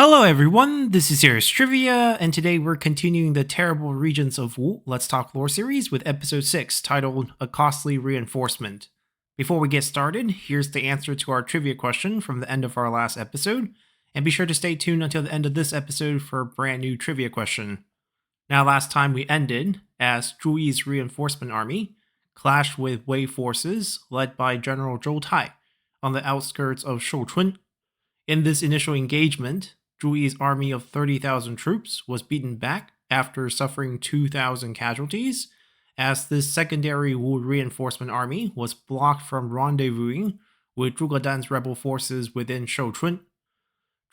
Hello everyone, this is Serious Trivia, and today we're continuing the Terrible Regents of Wu Let's Talk Lore series with episode 6, titled A Costly Reinforcement. Before we get started, here's the answer to our trivia question from the end of our last episode, and be sure to stay tuned until the end of this episode for a brand new trivia question. Now, last time we ended as Zhu Yi's reinforcement army clashed with Wei forces led by General Zhou Tai on the outskirts of Shouchun. In this initial engagement, Zhu Yi's army of 30,000 troops was beaten back after suffering 2,000 casualties, as this secondary Wu reinforcement army was blocked from rendezvousing with Zhuge Dan's rebel forces within Shouchun.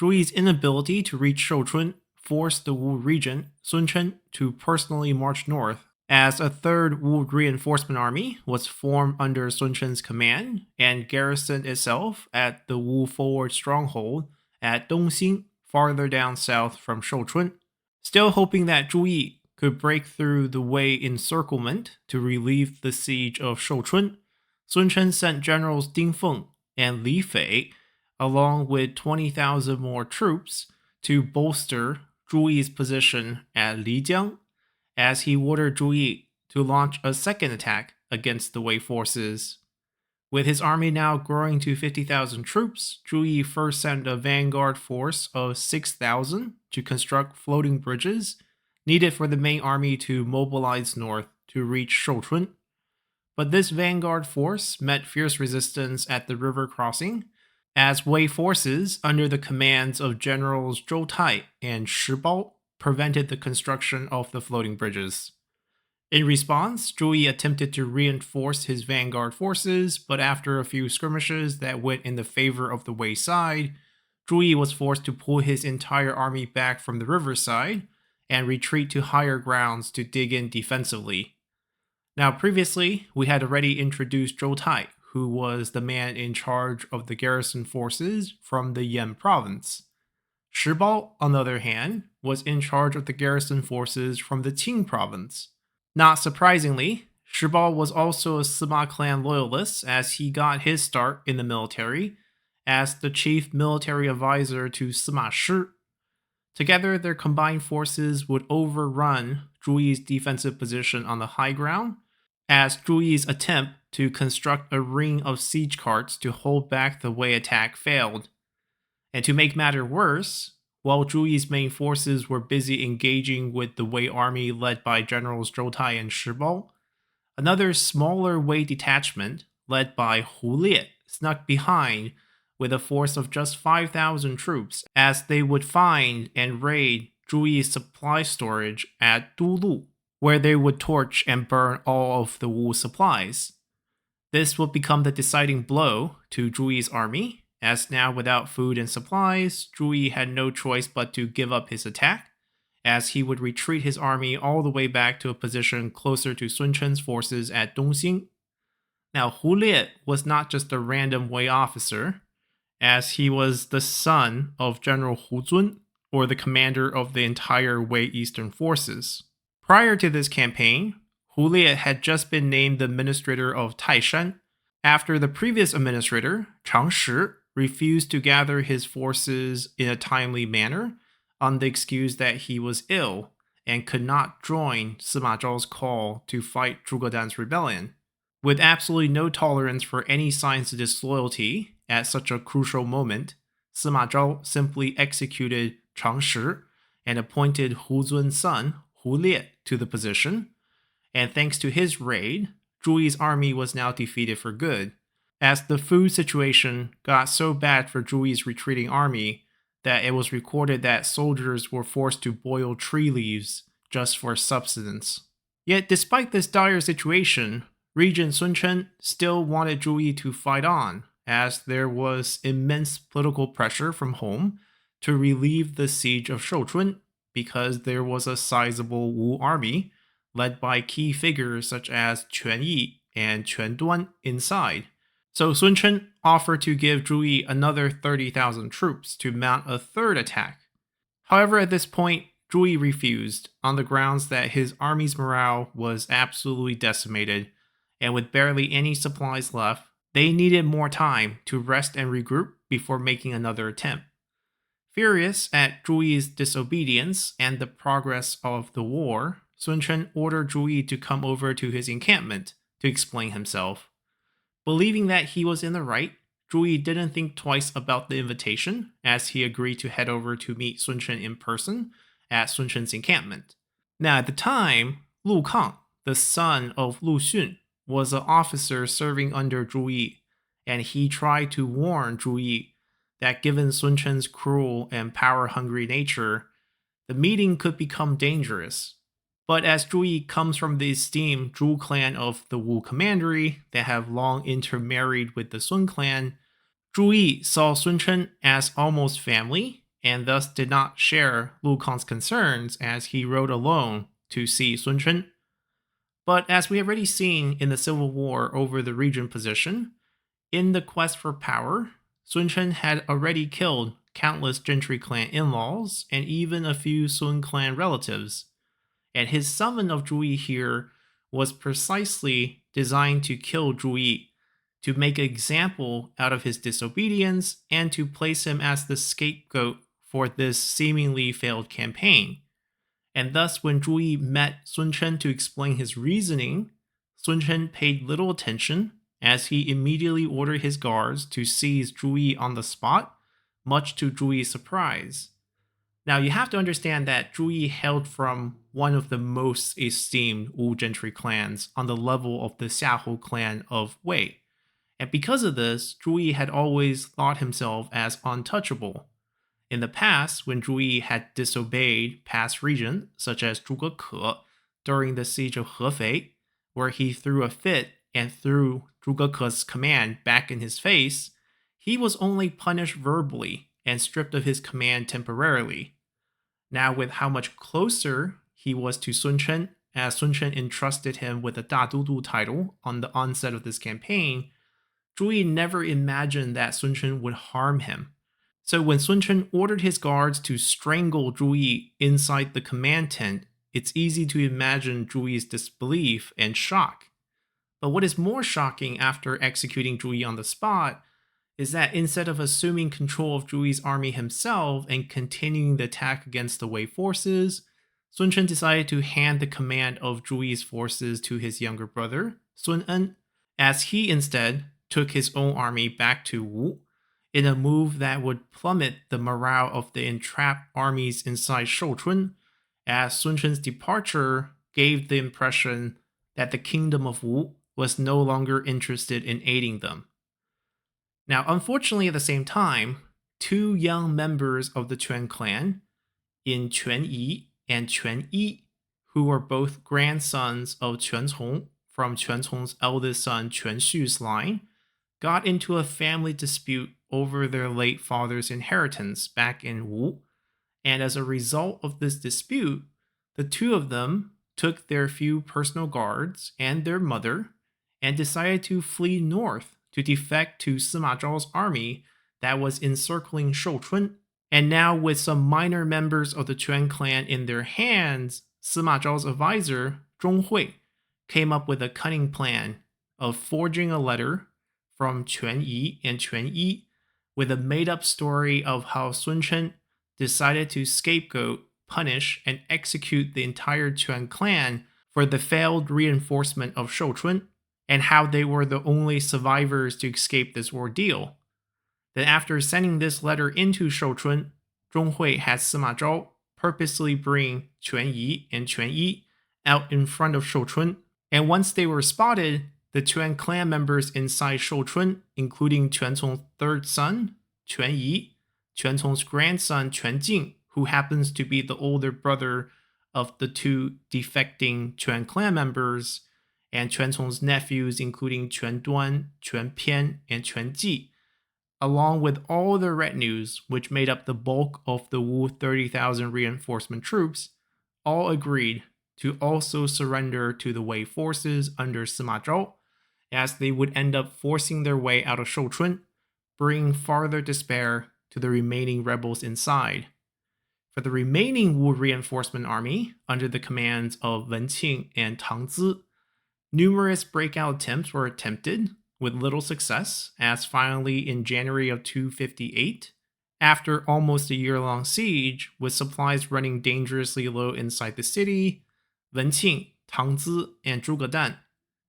Zhu Yi's inability to reach Shouchun forced the Wu regent, Chen, to personally march north, as a third Wu reinforcement army was formed under Sun Chen's command and garrisoned itself at the Wu forward stronghold at Dongxing, farther down south from Shouchun. Still hoping that Zhu Yi could break through the Wei encirclement to relieve the siege of Shouchun, Sun Chen sent generals Ding Feng and Li Fei, along with 20,000 more troops, to bolster Zhu Yi's position at Lijiang, as he ordered Zhu Yi to launch a second attack against the Wei forces. With his army now growing to 50,000 troops, Zhu Yi first sent a vanguard force of 6,000 to construct floating bridges needed for the main army to mobilize north to reach Shouchun. But this vanguard force met fierce resistance at the river crossing, as Wei forces under the commands of Generals Zhou Tai and Shi Bao prevented the construction of the floating bridges. In response, Zhu Yi attempted to reinforce his vanguard forces, but after a few skirmishes that went in the favor of the Wei side, Zhu Yi was forced to pull his entire army back from the riverside and retreat to higher grounds to dig in defensively. Now, previously, we had already introduced Zhou Tai, who was the man in charge of the garrison forces from the Yan province. Shi Bao, on the other hand, was in charge of the garrison forces from the Qing province. Not surprisingly, Shi Bao was also a Sima clan loyalist, as he got his start in the military as the chief military advisor to Sima Shi. Together, their combined forces would overrun Zhu Yi's defensive position on the high ground, as Zhu Yi's attempt to construct a ring of siege carts to hold back the Wei attack failed. And to make matter worse, while Zhu Yi's main forces were busy engaging with the Wei army led by Generals Zhou Tai and Shi Bao, another smaller Wei detachment led by Hu Liet snuck behind with a force of just 5,000 troops, as they would find and raid Zhu Yi's supply storage at Dulu, where they would torch and burn all of the Wu supplies. This would become the deciding blow to Zhu Yi's army, as now without food and supplies, Zhu Yi had no choice but to give up his attack, as he would retreat his army all the way back to a position closer to Sun Chen's forces at Dongxing. Now, Hu Liet was not just a random Wei officer, as he was the son of General Hu Zun, or the commander of the entire Wei Eastern forces. Prior to this campaign, Hu Liet had just been named the administrator of Taishan, after the previous administrator, Chang Shi, refused to gather his forces in a timely manner on the excuse that he was ill and could not join Sima Zhao's call to fight Zhuge Dan's rebellion. With absolutely no tolerance for any signs of disloyalty at such a crucial moment, Sima Zhao simply executed Chang Shi and appointed Hu Zun's son, Hu Liet, to the position, and thanks to his raid, Zhu Yi's army was now defeated for good, as the food situation got so bad for Zhu Yi's retreating army that it was recorded that soldiers were forced to boil tree leaves just for subsistence. Yet despite this dire situation, Regent Sun Chen still wanted Zhu Yi to fight on, as there was immense political pressure from home to relieve the siege of Shouchun, because there was a sizable Wu army led by key figures such as Quan Yi and Quan Duan inside. So Sun Chen offered to give Zhu Yi another 30,000 troops to mount a third attack. However, at this point, Zhu Yi refused on the grounds that his army's morale was absolutely decimated, and with barely any supplies left, they needed more time to rest and regroup before making another attempt. Furious at Zhu Yi's disobedience and the progress of the war, Sun Chen ordered Zhu Yi to come over to his encampment to explain himself. Believing that he was in the right, Zhu Yi didn't think twice about the invitation, as he agreed to head over to meet Sun Chen in person at Sun Chen's encampment. Now, at the time, Lu Kang, the son of Lu Xun, was an officer serving under Zhu Yi, and he tried to warn Zhu Yi that given Sun Chen's cruel and power-hungry nature, the meeting could become dangerous. But as Zhu Yi comes from the esteemed Zhu clan of the Wu commandery that have long intermarried with the Sun clan, Zhu Yi saw Sun Chen as almost family and thus did not share Lu Kang's concerns as he rode alone to see Sun Chen. But as we have already seen in the civil war over the regent position, in the quest for power, Sun Chen had already killed countless gentry clan in-laws and even a few Sun clan relatives. And his summon of Zhu Yi here was precisely designed to kill Zhu Yi, to make an example out of his disobedience and to place him as the scapegoat for this seemingly failed campaign. And thus, when Zhu Yi met Sun Chen to explain his reasoning, Sun Chen paid little attention as he immediately ordered his guards to seize Zhu Yi on the spot, much to Zhu Yi's surprise. Now, you have to understand that Zhu Yi hailed from one of the most esteemed Wu gentry clans on the level of the Xiahou clan of Wei. And because of this, Zhu Yi had always thought himself as untouchable. In the past, when Zhu Yi had disobeyed past regents, such as Zhuge Ke, during the siege of Hefei, where he threw a fit and threw Zhuge Ke's command back in his face, he was only punished verbally and stripped of his command temporarily. Now, with how much closer he was to Sun Chen, as Sun Chen entrusted him with the Da Dudu title on the onset of this campaign, Zhu Yi never imagined that Sun Chen would harm him. So when Sun Chen ordered his guards to strangle Zhu Yi inside the command tent, it's easy to imagine Zhu Yi's disbelief and shock. But what is more shocking after executing Zhu Yi on the spot is that instead of assuming control of Zhu Yi's army himself and continuing the attack against the Wei forces, Sun Chen decided to hand the command of Zhu Yi's forces to his younger brother, Sun En, as he instead took his own army back to Wu, in a move that would plummet the morale of the entrapped armies inside Shouchun, as Sun Chen's departure gave the impression that the kingdom of Wu was no longer interested in aiding them. Now, unfortunately, at the same time, two young members of the Chen clan, in Quan Yi and Quan Yi, who were both grandsons of Quan Cong from Quan Cong's eldest son Quan Xu's line, got into a family dispute over their late father's inheritance back in Wu, and as a result of this dispute, the two of them took their few personal guards and their mother and decided to flee north to defect to Sima Zhao's army that was encircling Shouchun. And now, with some minor members of the Quan clan in their hands, Sima Zhao's advisor, Zhong Hui, came up with a cunning plan of forging a letter from Quan Yi and Quan Yi with a made-up story of how Sun Chen decided to scapegoat, punish, and execute the entire Quan clan for the failed reinforcement of Shouchun, and how they were the only survivors to escape this ordeal. Then after sending this letter into Shouchun, Zhong Hui had Sima Zhao purposely bring Quan Yi and Quan Yi out in front of Shouchun, and once they were spotted, the Quan clan members inside Shouchun, including Quan Cong's third son, Quan Yi, Quan Cong's grandson, Quan Jing, who happens to be the older brother of the two defecting Quan clan members, and Quan Cong's nephews, including Quan Duan, Quan Pian, and Quan Ji, along with all the retinues, which made up the bulk of the Wu 30,000 reinforcement troops, all agreed to also surrender to the Wei forces under Sima Zhao, as they would end up forcing their way out of Shouchun, bringing farther despair to the remaining rebels inside. For the remaining Wu reinforcement army, under the commands of Wen Qing and Tang Zi, numerous breakout attempts were attempted, with little success, as finally in January of 258, After almost a year-long siege, with supplies running dangerously low inside the city, Wenqing, Tang Zi, and Zhuge Dan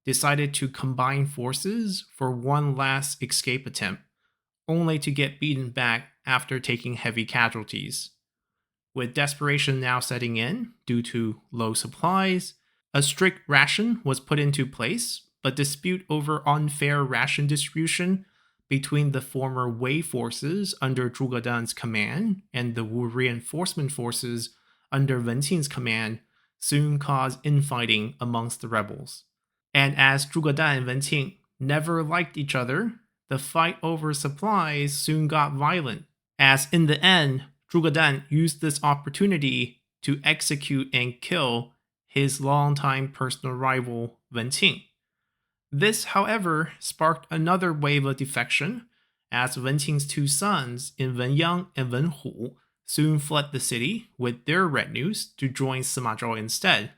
decided to combine forces for one last escape attempt, only to get beaten back after taking heavy casualties. With desperation now setting in due to low supplies, a strict ration was put into place, but dispute over unfair ration distribution between the former Wei forces under Zhuge Dan's command and the Wu reinforcement forces under Wen Qing's command soon caused infighting amongst the rebels. And as Zhuge Dan and Wen Qing never liked each other, the fight over supplies soon got violent, as in the end, Zhuge Dan used this opportunity to execute and kill his longtime personal rival Wen Qing. This, however, sparked another wave of defection, as Wen Qing's two sons in Wen Yang and Wen Hu soon fled the city with their retinues to join Sima Zhao instead.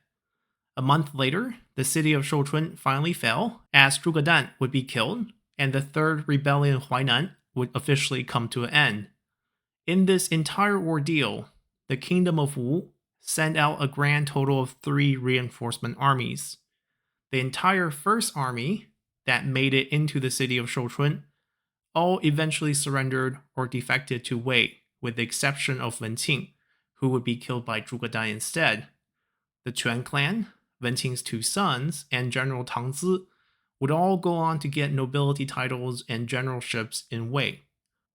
A month later, the city of Shouchun finally fell, as Zhuge Dan would be killed, and the third rebellion Huainan would officially come to an end. In this entire ordeal, the kingdom of Wu sent out a grand total of 3 reinforcement armies. The entire first army that made it into the city of Shouchun all eventually surrendered or defected to Wei, with the exception of Wen Qing, who would be killed by Zhuge Dan instead. The Chen clan, Wen Qing's two sons, and General Tang Zi would all go on to get nobility titles and generalships in Wei.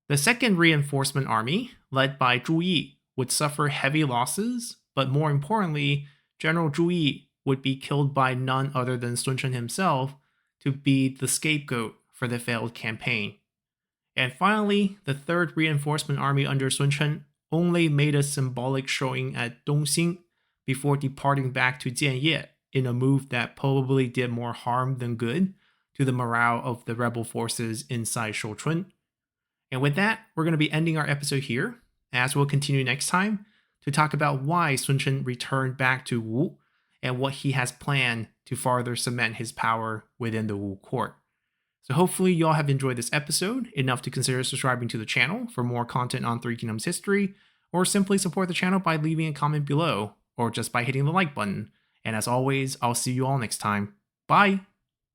The second reinforcement army, led by Zhu Yi, would suffer heavy losses, but more importantly, General Zhu Yi would be killed by none other than Sun Chen himself to be the scapegoat for the failed campaign. And finally, the third reinforcement army under Sun Chen only made a symbolic showing at Dongxing before departing back to Jianye in a move that probably did more harm than good to the morale of the rebel forces inside Shouchun. And with that, we're going to be ending our episode here, as we'll continue next time to talk about why Sun Chen returned back to Wu and what he has planned to farther cement his power within the Wu court. So hopefully you all have enjoyed this episode enough to consider subscribing to the channel for more content on Three Kingdoms history, or simply support the channel by leaving a comment below, or just by hitting the like button. And as always, I'll see you all next time. Bye!